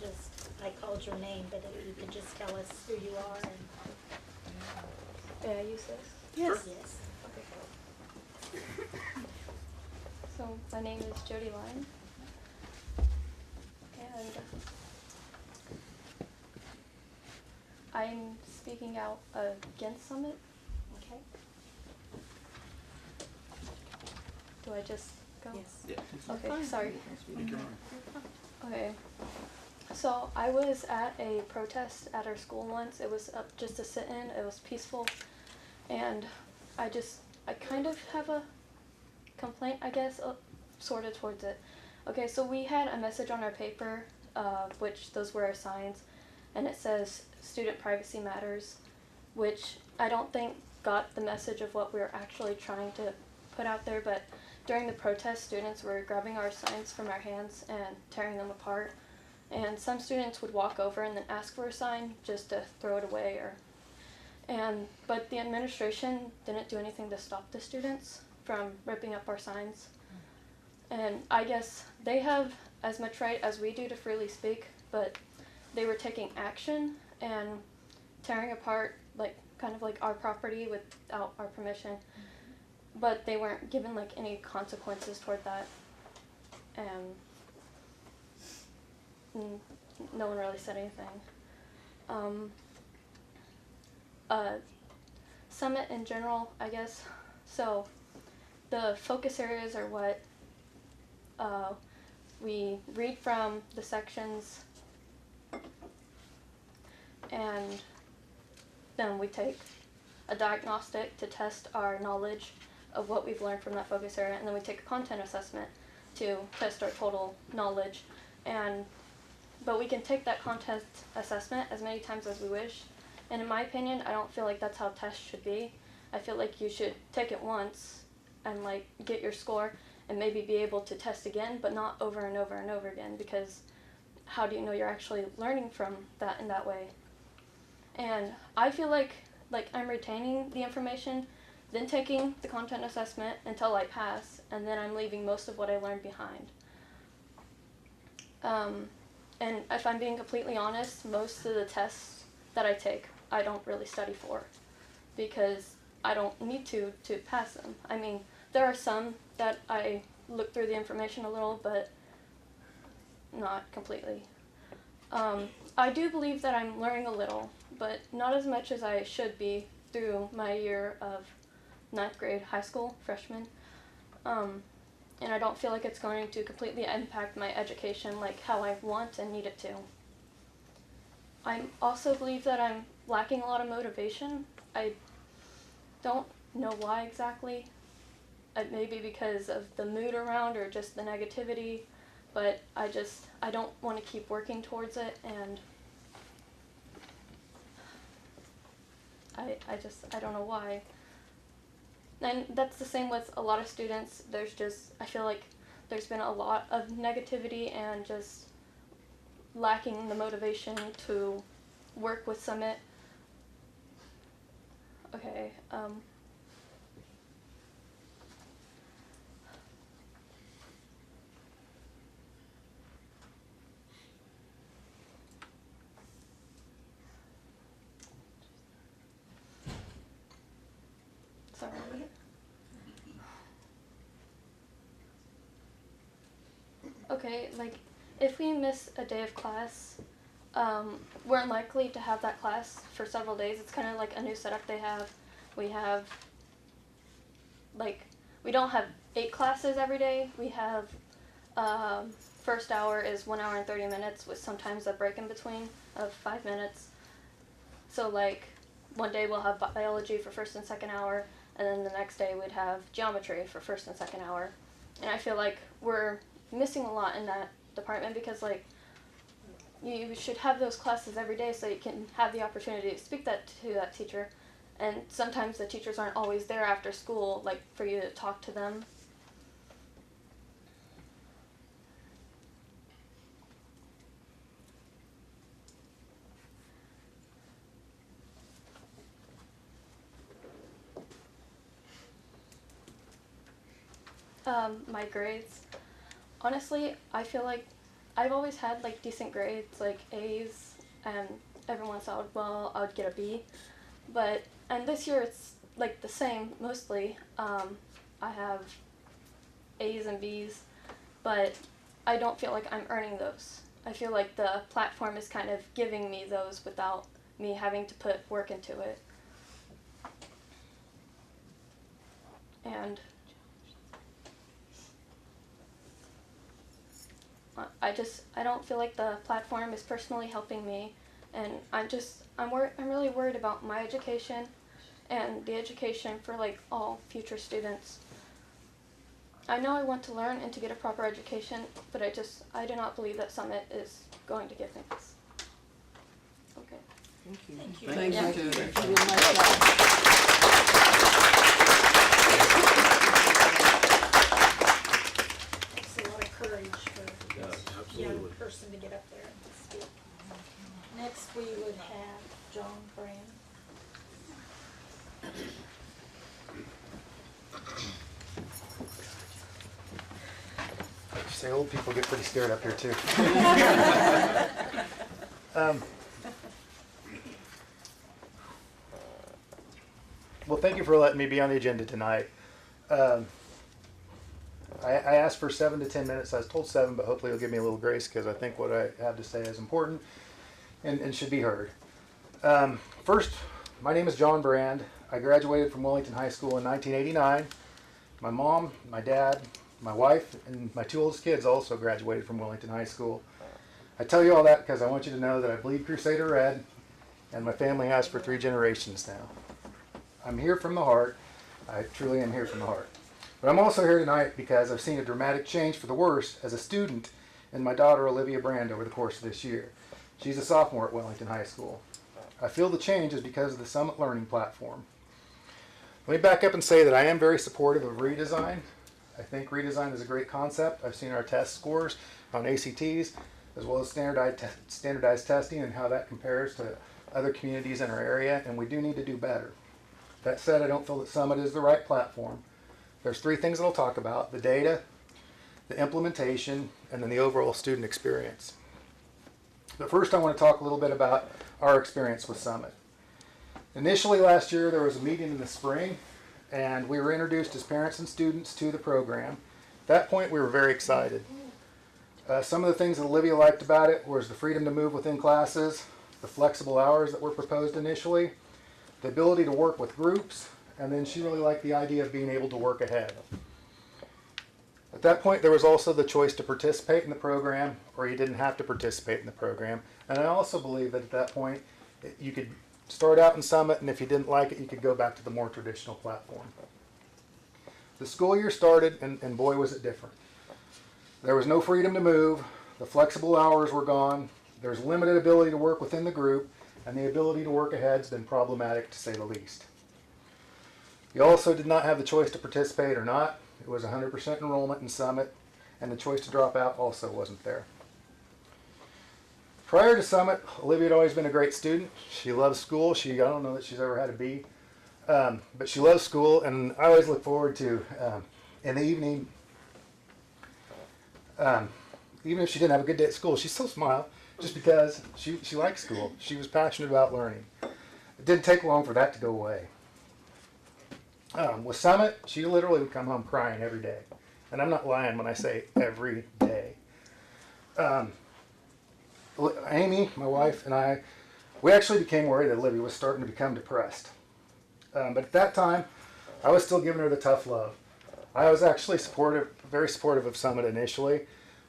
just, I called your name, but if you could just tell us who you are and. May I use this? Yes. Yes. So my name is Jody Lyon, and I'm speaking out against Summit. Okay. Do I just go? Yes. Yeah. Okay, sorry. Take your own. Okay. So I was at a protest at our school once. It was just a sit-in. It was peaceful, and I kind of have a complaint, I guess, sort of towards it. Okay, so we had a message on our paper, which those were our signs, and it says student privacy matters, which I don't think got the message of what we were actually trying to put out there, but during the protest, students were grabbing our signs from our hands and tearing them apart, and some students would walk over and then ask for a sign just to throw it away, but the administration didn't do anything to stop the students from ripping up our signs. And I guess they have as much right as we do to freely speak, but they were taking action and tearing apart kind of like our property without our permission. But they weren't given any consequences toward that. And no one really said anything. Summit in general, I guess. So the focus areas are what we read from the sections, and then we take a diagnostic to test our knowledge of what we've learned from that focus area, and then we take a content assessment to test our total knowledge. But we can take that content assessment as many times as we wish, and in my opinion, I don't feel like that's how tests should be. I feel like you should take it once and get your score and maybe be able to test again, but not over and over and over again, because how do you know you're actually learning from that in that way? And I feel like I'm retaining the information, then taking the content assessment until I pass, and then I'm leaving most of what I learned behind. And if I'm being completely honest, most of the tests that I take, I don't really study for, because I don't need to pass them. I mean, there are some that I look through the information a little, but not completely. I do believe that I'm learning a little, but not as much as I should be through my year of 9th grade high school, freshman. And I don't feel like it's going to completely impact my education like how I want and need it to. I also believe that I'm lacking a lot of motivation. I don't know why exactly. It may be because of the mood around or just the negativity, but I don't want to keep working towards it, and I don't know why. And that's the same with a lot of students. I feel like there's been a lot of negativity and just lacking the motivation to work with Summit. Okay, sorry. Okay, if we miss a day of class, we're unlikely to have that class for several days. It's kind of like a new setup they have. We have, we don't have 8 classes every day. We have, first hour is 1 hour and 30 minutes with sometimes a break in between of 5 minutes. So one day we'll have biology for first and second hour, and then the next day we'd have geometry for first and second hour. And I feel like we're missing a lot in that department, because you should have those classes every day so you can have the opportunity to speak to that teacher. And sometimes the teachers aren't always there after school for you to talk to them. My grades. Honestly, I feel like I've always had like decent grades, like A's, and every once in a while I would get a B. And this year it's like the same mostly. I have A's and B's, but I don't feel like I'm earning those. I feel like the platform is kind of giving me those without me having to put work into it. And I don't feel like the platform is personally helping me, and I'm really worried about my education and the education for like all future students. I know I want to learn and to get a proper education, but I do not believe that Summit is going to give me this. Okay. Thank you. Thank you. Thank Yeah. you, Taylor. Thank you very much. Takes a lot of courage for a young person to get up there and speak. Next, we would have John Brand. Say old people get pretty scared up here too. Well, thank you for letting me be on the agenda tonight. I asked for 7 to 10 minutes. I was told 7, but hopefully you'll give me a little grace because I think what I have to say is important and should be heard. First, my name is John Brand. I graduated from Wellington High School in 1989. My mom, my dad, my wife, and my 2 oldest kids also graduated from Wellington High School. I tell you all that because I want you to know that I bleed Crusader Red, and my family has for 3 generations now. I'm here from the heart. I truly am here from the heart. But I'm also here tonight because I've seen a dramatic change for the worse as a student in my daughter Olivia Brand over the course of this year. She's a sophomore at Wellington High School. I feel the change is because of the Summit Learning Platform. Let me back up and say that I am very supportive of redesign. I think redesign is a great concept. I've seen our test scores on ACTs as well as standardized testing and how that compares to other communities in our area, and we do need to do better. That said, I don't feel that Summit is the right platform. There's 3 things that I'll talk about: the data, the implementation, and then the overall student experience. But first I want to talk a little bit about our experience with Summit. Initially last year there was a meeting in the spring, and we were introduced as parents and students to the program. At that point we were very excited. Some of the things that Olivia liked about it was the freedom to move within classes, the flexible hours that were proposed initially, the ability to work with groups, and then she really liked the idea of being able to work ahead. At that point there was also the choice to participate in the program, or you didn't have to participate in the program. And I also believe that at that point you could start out in Summit, and if you didn't like it you could go back to the more traditional platform. The school year started, and boy was it different. There was no freedom to move, the flexible hours were gone, there's limited ability to work within the group, and the ability to work ahead has been problematic to say the least. You also did not have the choice to participate or not. It was 100% enrollment in Summit, and the choice to drop out also wasn't there. Prior to Summit, Olivia had always been a great student. She loves school. I don't know that she's ever had a B, but she loves school, and I always look forward to, in the evening, even if she didn't have a good day at school, she'd still smile just because she liked school. She was passionate about learning. It didn't take long for that to go away. With Summit, she literally would come home crying every day. And I'm not lying when I say every day. Amy, my wife, and I, we actually became worried that Olivia was starting to become depressed. But at that time, I was still giving her the tough love. I was actually very supportive of Summit initially.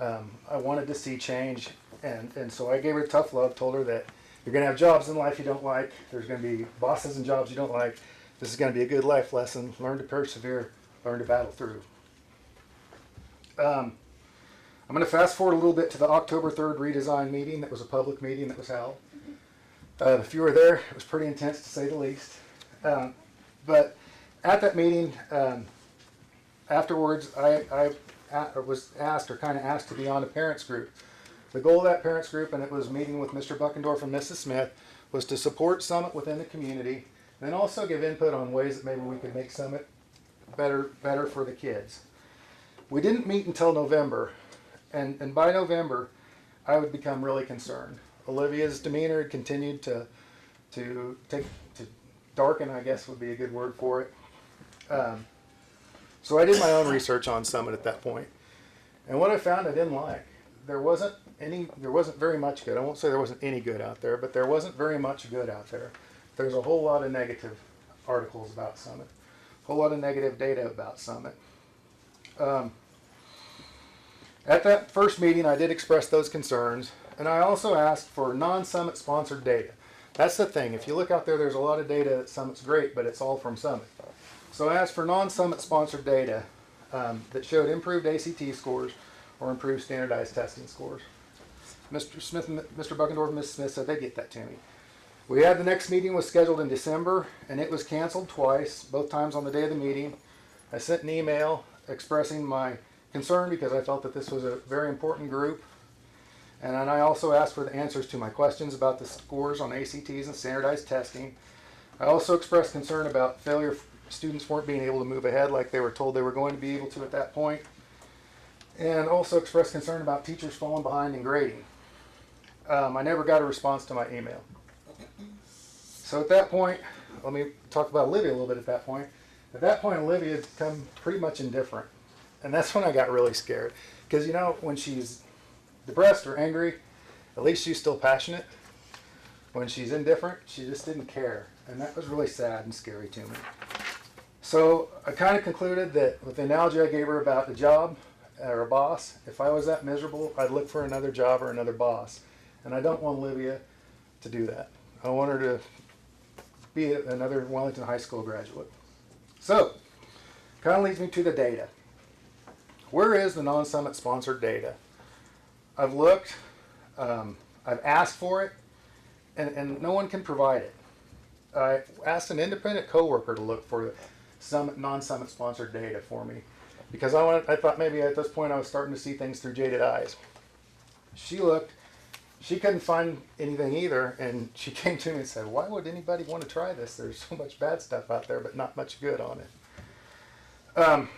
I wanted to see change, and so I gave her tough love, told her that you're going to have jobs in life you don't like, there's going to be bosses and jobs you don't like, this is going to be a good life lesson, learn to persevere, learn to battle through. I'm going to fast forward a little bit to the October 3rd redesign meeting. That was a public meeting that was held. If you were there, it was pretty intense to say the least. But at that meeting, afterwards, I was asked, or kind of asked, to be on a parents group. The goal of that parents group, and it was meeting with Mr. Buckendorf and Mrs. Smith, was to support Summit within the community, and then also give input on ways that maybe we could make Summit better for the kids. We didn't meet until November, and by November, I would become really concerned. Olivia's demeanor continued to darken, I guess would be a good word for it. So I did my own research on Summit at that point. And what I found I didn't like. There wasn't very much good. I won't say there wasn't any good out there, but there wasn't very much good out there. There's a whole lot of negative articles about Summit. A whole lot of negative data about Summit. At that first meeting, I did express those concerns, and I also asked for non-Summit sponsored data. That's the thing. If you look out there, there's a lot of data that Summit's great, but it's all from Summit. So I asked for non-Summit sponsored data that showed improved ACT scores or improved standardized testing scores. Mr. Smith, Mr. Buckendorf, and Ms. Smith said they'd get that to me. We had the next meeting was scheduled in December, and it was canceled twice, both times on the day of the meeting. I sent an email expressing my concern because I felt that this was a very important group. And then I also asked for the answers to my questions about the scores on ACTs and standardized testing. I also expressed concern about failure students weren't being able to move ahead like they were told they were going to be able to at that point. And also expressed concern about teachers falling behind in grading. I never got a response to my email. So at that point, let me talk about Olivia a little bit at that point. At that point, Olivia had become pretty much indifferent. And that's when I got really scared. Because, you know, when she's depressed or angry, at least she's still passionate. When she's indifferent, she just didn't care. And that was really sad and scary to me. So I kind of concluded that with the analogy I gave her about the job or a boss, if I was that miserable, I'd look for another job or another boss. And I don't want Olivia to do that. I want her to be another Wellington High School graduate. So, kind of leads me to the data. Where is the non-Summit sponsored data? I've looked, I've asked for it, and no one can provide it. I asked an independent coworker to look for non-Summit sponsored data for me because I thought maybe at this point I was starting to see things through jaded eyes. She looked, she couldn't find anything either, and she came to me and said, why would anybody want to try this? There's so much bad stuff out there, but not much good on it.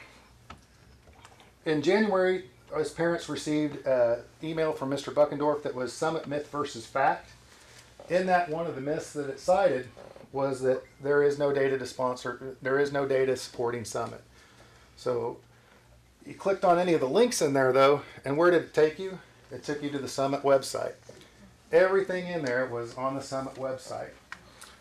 In January, us parents received an email from Mr. Buckendorf that was Summit Myth versus Fact. In that, one of the myths that it cited was that there is no data supporting Summit. So you clicked on any of the links in there though, and where did it take you? It took you to the Summit website. Everything in there was on the Summit website.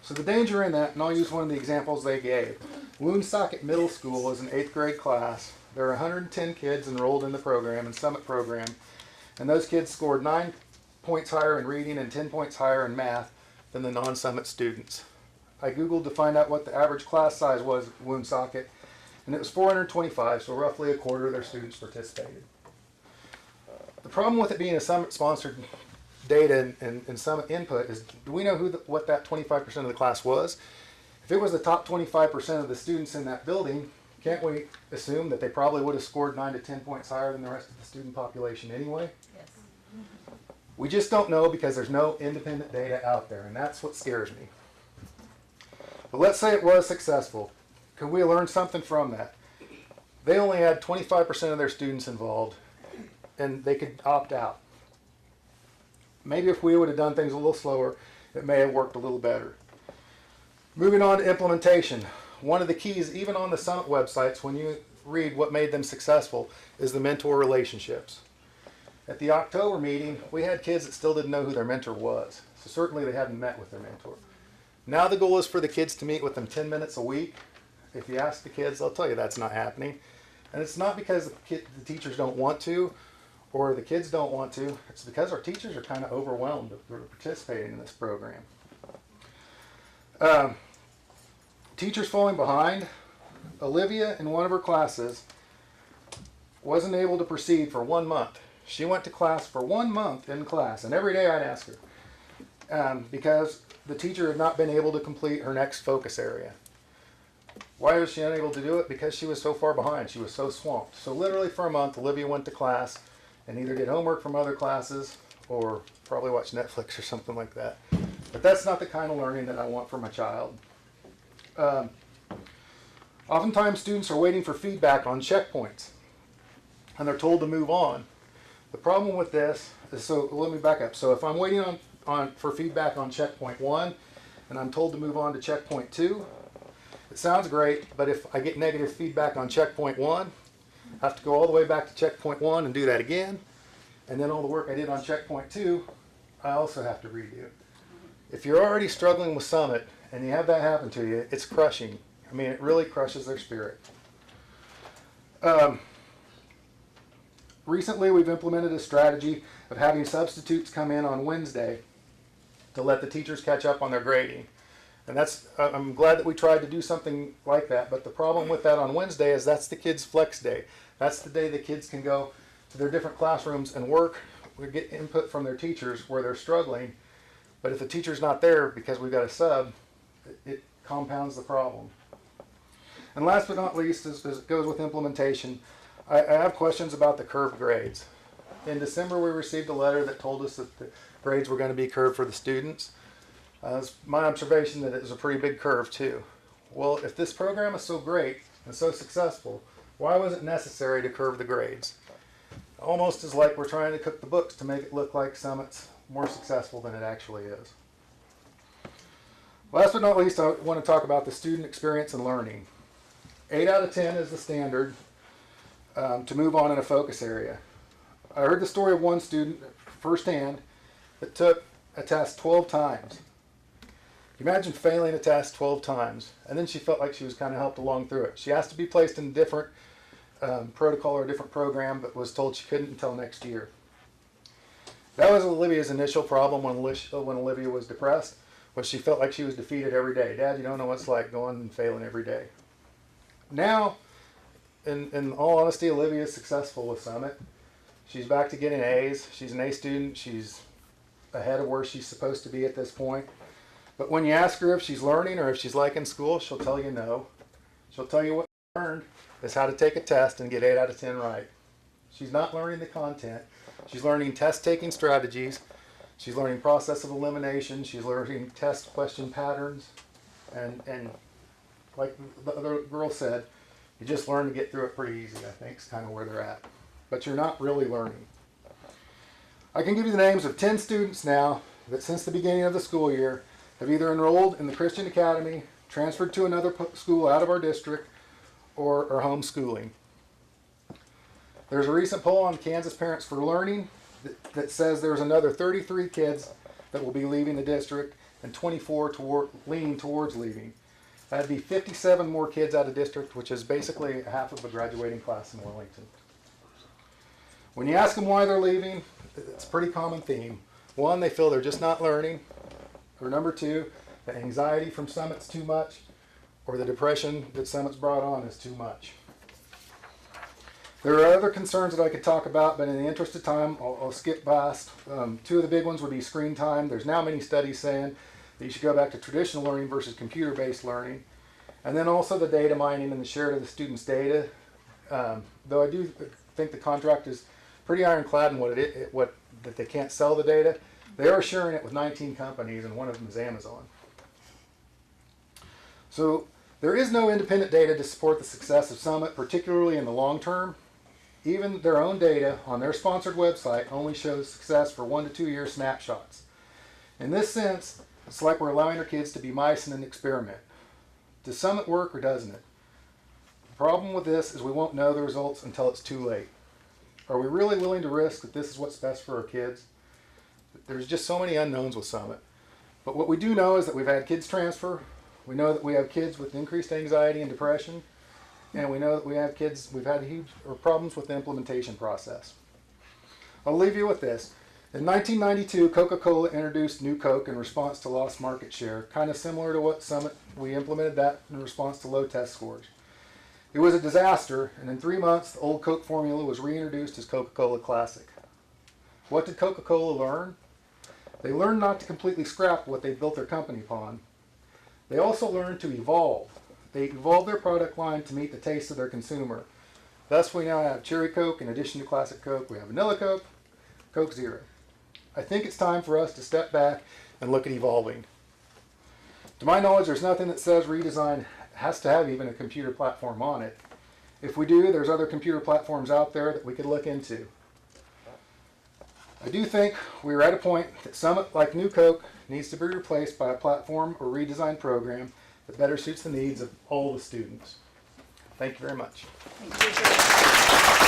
So the danger in that, and I'll use one of the examples they gave. Woonsocket Middle School is an 8th grade class. There are 110 kids enrolled in the program, in Summit program, and those kids scored 9 points higher in reading and 10 points higher in math than the non-Summit students. I Googled to find out what the average class size was at Woonsocket, and it was 425, so roughly a quarter of their students participated. The problem with it being a Summit-sponsored data and Summit input is, do we know what that 25% of the class was? If it was the top 25% of the students in that building, can't we assume that they probably would have scored 9 to 10 points higher than the rest of the student population anyway? Yes. We just don't know because there's no independent data out there, and that's what scares me. But let's say it was successful. Could we learn something from that? They only had 25% of their students involved, and they could opt out. Maybe if we would have done things a little slower, it may have worked a little better. Moving on to implementation. One of the keys, even on the Summit websites, when you read what made them successful, is the mentor relationships. At the October meeting, we had kids that still didn't know who their mentor was. So certainly they hadn't met with their mentor. Now the goal is for the kids to meet with them 10 minutes a week. If you ask the kids, they'll tell you that's not happening. And it's not because the teachers don't want to or the kids don't want to. It's because our teachers are kind of overwhelmed with participating in this program. Teachers falling behind. Olivia, in one of her classes, wasn't able to proceed for 1 month. She went to class for 1 month in class, and every day I'd ask her because the teacher had not been able to complete her next focus area. Why was she unable to do it? Because she was so far behind. She was so swamped. So literally for a month, Olivia went to class and either did homework from other classes or probably watched Netflix or something like that. But that's not the kind of learning that I want for my child. Oftentimes students are waiting for feedback on checkpoints and they're told to move on. The problem with this, So let me back up. So if I'm waiting for feedback on checkpoint 1 and I'm told to move on to checkpoint 2, it sounds great, but if I get negative feedback on checkpoint 1, I have to go all the way back to checkpoint 1 and do that again. And then all the work I did on checkpoint 2, I also have to redo. If you're already struggling with Summit and you have that happen to you, it's crushing. I mean, it really crushes their spirit. Recently, we've implemented a strategy of having substitutes come in on Wednesday to let the teachers catch up on their grading. And I'm glad that we tried to do something like that, but the problem with that on Wednesday is that's the kids' flex day. That's the day the kids can go to their different classrooms and work. We get input from their teachers where they're struggling, but if the teacher's not there because we've got a sub, it compounds the problem. And last but not least, as it goes with implementation, I have questions about the curved grades. In December, we received a letter that told us that the grades were going to be curved for the students. It's my observation that it was a pretty big curve too. Well, if this program is so great and so successful, why was it necessary to curve the grades? Almost as like we're trying to cook the books to make it look like Summit's more successful than it actually is. Last but not least, I want to talk about the student experience and learning. 8 out of 10 is the standard to move on in a focus area. I heard the story of one student firsthand that took a test 12 times. Imagine failing a test 12 times, and then she felt like she was kind of helped along through it. She asked to be placed in a different protocol or a different program, but was told she couldn't until next year. That was Olivia's initial problem when Olivia was depressed, was she felt like she was defeated every day. Dad, you don't know what it's like going and failing every day. Now, in all honesty, Olivia is successful with Summit. She's back to getting A's. She's an A student. She's ahead of where she's supposed to be at this point. But when you ask her if she's learning or if she's liking school, she'll tell you no. She'll tell you what she learned is how to take a test and get 8 out of 10 right. She's not learning the content. She's learning test-taking strategies. She's learning process of elimination. She's learning test question patterns. And like the other girl said, you just learn to get through it pretty easy, I think, is kind of where they're at. But you're not really learning. I can give you the names of 10 students now that since the beginning of the school year have either enrolled in the Christian Academy, transferred to another school out of our district, or are homeschooling. There's a recent poll on Kansas Parents for Learning that says there's another 33 kids that will be leaving the district and 24 leaning towards leaving. That'd be 57 more kids out of district, which is basically half of a graduating class in Wellington. When you ask them why they're leaving, it's a pretty common theme. One, they feel they're just not learning. Or number 2, the anxiety from Summit's too much, or the depression that Summit's brought on is too much. There are other concerns that I could talk about, but in the interest of time, I'll skip past. 2 of the big ones would be screen time. There's now many studies saying that you should go back to traditional learning versus computer-based learning. And then also the data mining and the sharing of the students' data. Though I do think the contract is pretty ironclad in that they can't sell the data. They are sharing it with 19 companies, and one of them is Amazon. So there is no independent data to support the success of Summit, particularly in the long term. Even their own data on their sponsored website only shows success for 1 to 2 year snapshots. In this sense, it's like we're allowing our kids to be mice in an experiment. Does Summit work or doesn't it? The problem with this is we won't know the results until it's too late. Are we really willing to risk that this is what's best for our kids? There's just so many unknowns with Summit. But what we do know is that we've had kids transfer. We know that we have kids with increased anxiety and depression. And we know that we've had huge problems with the implementation process. I'll leave you with this. In 1992, Coca-Cola introduced New Coke in response to lost market share, kind of similar to what Summit, we implemented that in response to low test scores. It was a disaster, and in 3 months, the old Coke formula was reintroduced as Coca-Cola Classic. What did Coca-Cola learn? They learned not to completely scrap what they built their company upon. They also learned to evolve. They evolved their product line to meet the taste of their consumer. Thus, we now have Cherry Coke in addition to Classic Coke. We have Vanilla Coke, Coke Zero. I think it's time for us to step back and look at evolving. To my knowledge, there's nothing that says redesign has to have even a computer platform on it. If we do, there's other computer platforms out there that we could look into. I do think we're at a point that Summit, like New Coke, needs to be replaced by a platform or redesigned program that better suits the needs of all the students. Thank you very much. Thank you.